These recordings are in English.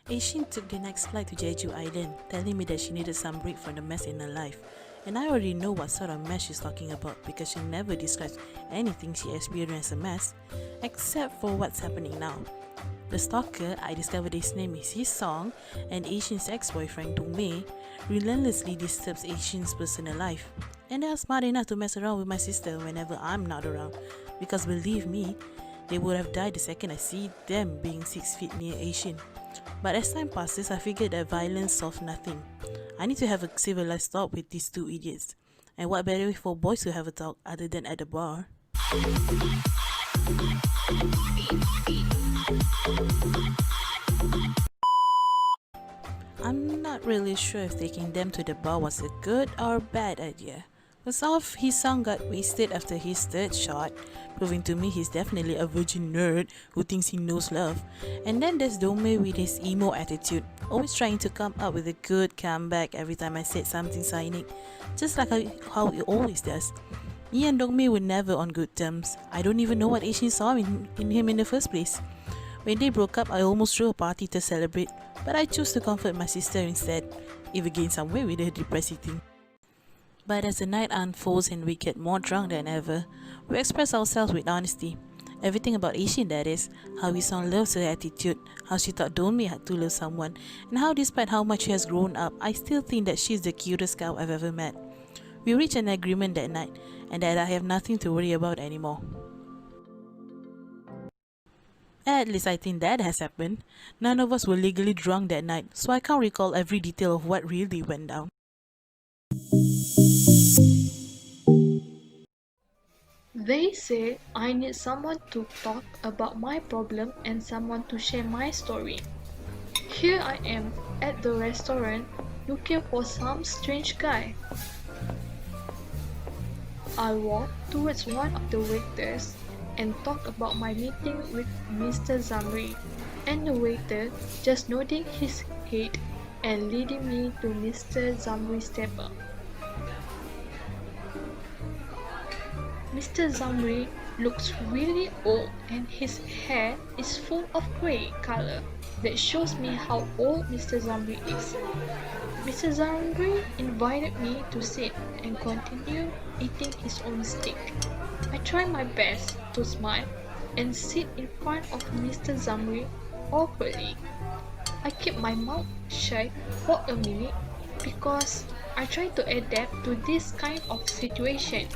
Aishin took the next flight to Jeju Island, telling me that she needed some break from the mess in her life. And I already know what sort of mess she's talking about because she never describes anything she experienced as a mess, except for what's happening now. The stalker, I discovered his name is his song, and Aishin's ex-boyfriend Dongmei relentlessly disturbs Aishin's personal life. And they are smart enough to mess around with my sister whenever I'm not around, because believe me, they would have died the second I see them being 6 feet near Aishin. But as time passes, I figured that violence solves nothing. I need to have a civilized talk with these two idiots. And what better way for boys to have a talk other than at the bar? I'm not really sure if taking them to the bar was a good or bad idea. Because off his song got wasted after his third shot, proving to me he's definitely a virgin nerd who thinks he knows love. And then there's Dome with his emo attitude, always trying to come up with a good comeback every time I said something cynic, just like how he always does. Me and Dongmei were never on good terms. I don't even know what Aishin saw in him in the first place. When they broke up, I almost threw a party to celebrate, but I chose to comfort my sister instead, if we gained some weight with her depressed eating. But as the night unfolds and we get more drunk than ever, we express ourselves with honesty. Everything about Aishin, that is, how Wisong loves her attitude, how she thought Domi had to love someone, and how despite how much she has grown up, I still think that she's the cutest girl I've ever met. We reached an agreement that night, and that I have nothing to worry about anymore. At least I think that has happened. None of us were legally drunk that night, so I can't recall every detail of what really went down. They say I need someone to talk about my problem and someone to share my story. Here I am at the restaurant looking for some strange guy. I walk towards one of the waiters and talk about my meeting with Mr. Zamri, and the waiter just nodding his head and leading me to Mr. Zamri's table. Mr. Zamri looks really old and his hair is full of grey color. That shows me how old Mr. Zamri is. Mr. Zamri invited me to sit and continue eating his own steak. I try my best to smile and sit in front of Mr. Zamri awkwardly. I keep my mouth shut for a minute because I try to adapt to this kind of situation.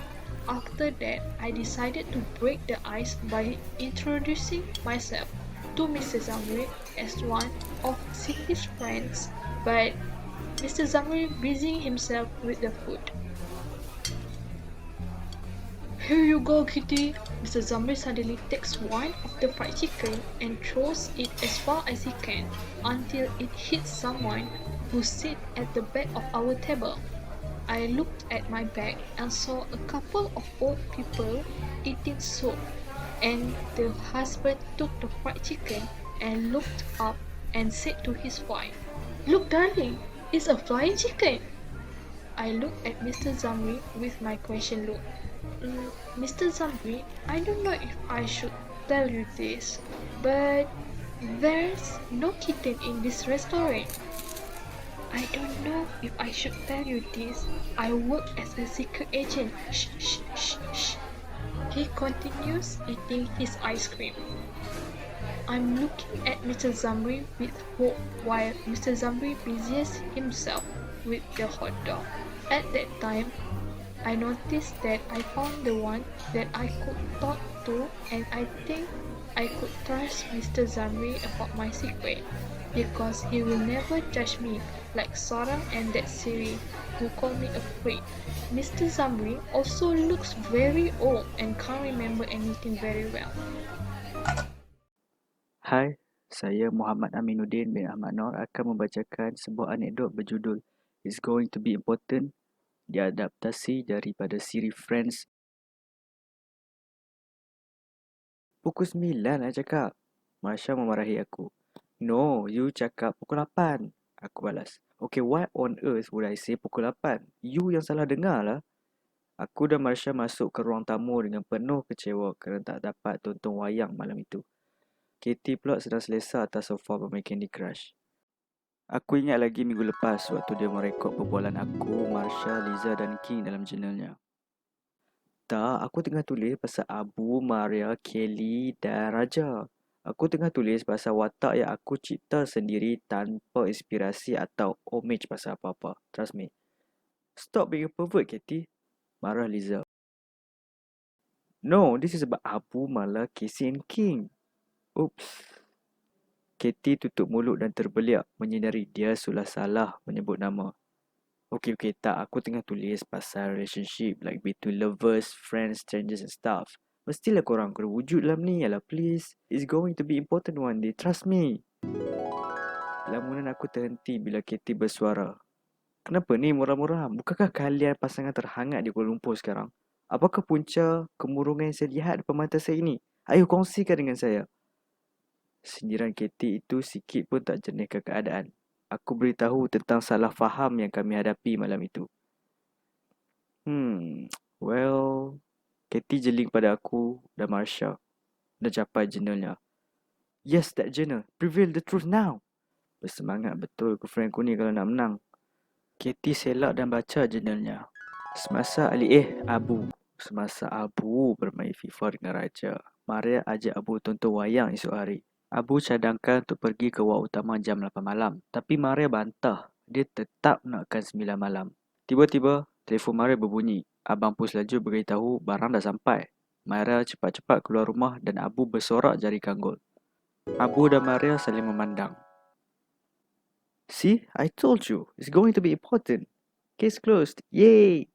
After that, I decided to break the ice by introducing myself to Mr. Zamri as one of Siti's friends, but Mr. Zamri busying himself with the food. Here you go, Kitty! Mr. Zamri suddenly takes one of the fried chicken and throws it as far as he can until it hits someone who sits at the back of our table. I looked at my bag and saw a couple of old people eating soup, and the husband took the fried chicken and looked up and said to his wife, "Look, darling, it's a flying chicken." I looked at Mr. Zamri with my question look. Mr. Zamri, I don't know if I should tell you this, but there's no kitten in this restaurant. I don't know if I should tell you this. I work as a secret agent. Shh, shh, shh, shh. He continues eating his ice cream. I'm looking at Mr. Zamri with hope while Mr. Zamri busies himself with the hot dog. At that time, I noticed that I found the one that I could talk to, and I think I could trust Mr. Zamri about my secret because he will never judge me like Sora and that Siri who call me a freak. Mr. Zamri also looks very old and can't remember anything very well. Hai, saya Muhammad Aminuddin bin Ahmad Noor akan membacakan sebuah anekdot berjudul It's Going to Be Important, diadaptasi daripada siri Friends. Pukul 9 lah cakap. Masya memarahi aku. No, you cakap pukul 8. Aku balas. Okay, what on earth would I say pukul 8? You yang salah dengar lah. Aku dan Marsha masuk ke ruang tamu dengan penuh kecewa kerana tak dapat tonton wayang malam itu. Katie pula sedang selesa atas sofa bermain Candy Crush. Aku ingat lagi minggu lepas waktu dia merekod perbualan aku, Marsha, Liza dan King dalam jurnalnya. Tak, aku tengah tulis pasal Abu, Maria, Kelly dan Raja. Aku tengah tulis pasal watak yang aku cipta sendiri tanpa inspirasi atau homage pasal apa-apa. Trust me. Stop being a pervert, Katie. Marah Liza. No, this is about Abu, Mala, Casey and King. Oops. Katie tutup mulut dan terbeliak menyedari dia sudah salah menyebut nama. Okay, tak. Aku tengah tulis pasal relationship like between lovers, friends, strangers and stuff. Mestilah korang kena wujud dalam ni. Alah, please. It's going to be important one day. Trust me. Lamunan aku terhenti bila Katie bersuara. Kenapa ni murah-murah? Bukankah kalian pasangan terhangat di Kuala Lumpur sekarang? Apakah punca kemurungan yang saya lihat depan mata saya ini? Ayo kongsikan dengan saya. Sindiran Katie itu sikit pun tak jernihkan keadaan. Aku beritahu tentang salah faham yang kami hadapi malam itu. Well, Katie jeling pada aku dan Marsha dan capai jurnalnya. Yes, that journal. Reveal the truth now. Bersemangat betul girlfriendku ni kalau nak menang. Katie selak dan baca jurnalnya. Semasa Abu bermain FIFA dengan Raja, Maria ajak Abu tonton wayang esok hari. Abu cadangkan untuk pergi ke wak utama jam 8 malam. Tapi Maria bantah. Dia tetap nakkan 9 malam. Tiba-tiba, telefon Maria berbunyi. Abang Pus laju beritahu barang dah sampai. Maria cepat-cepat keluar rumah dan Abu bersorak jari kanggul. Abu dan Maria saling memandang. See, I told you. It's going to be important. Case closed. Yay!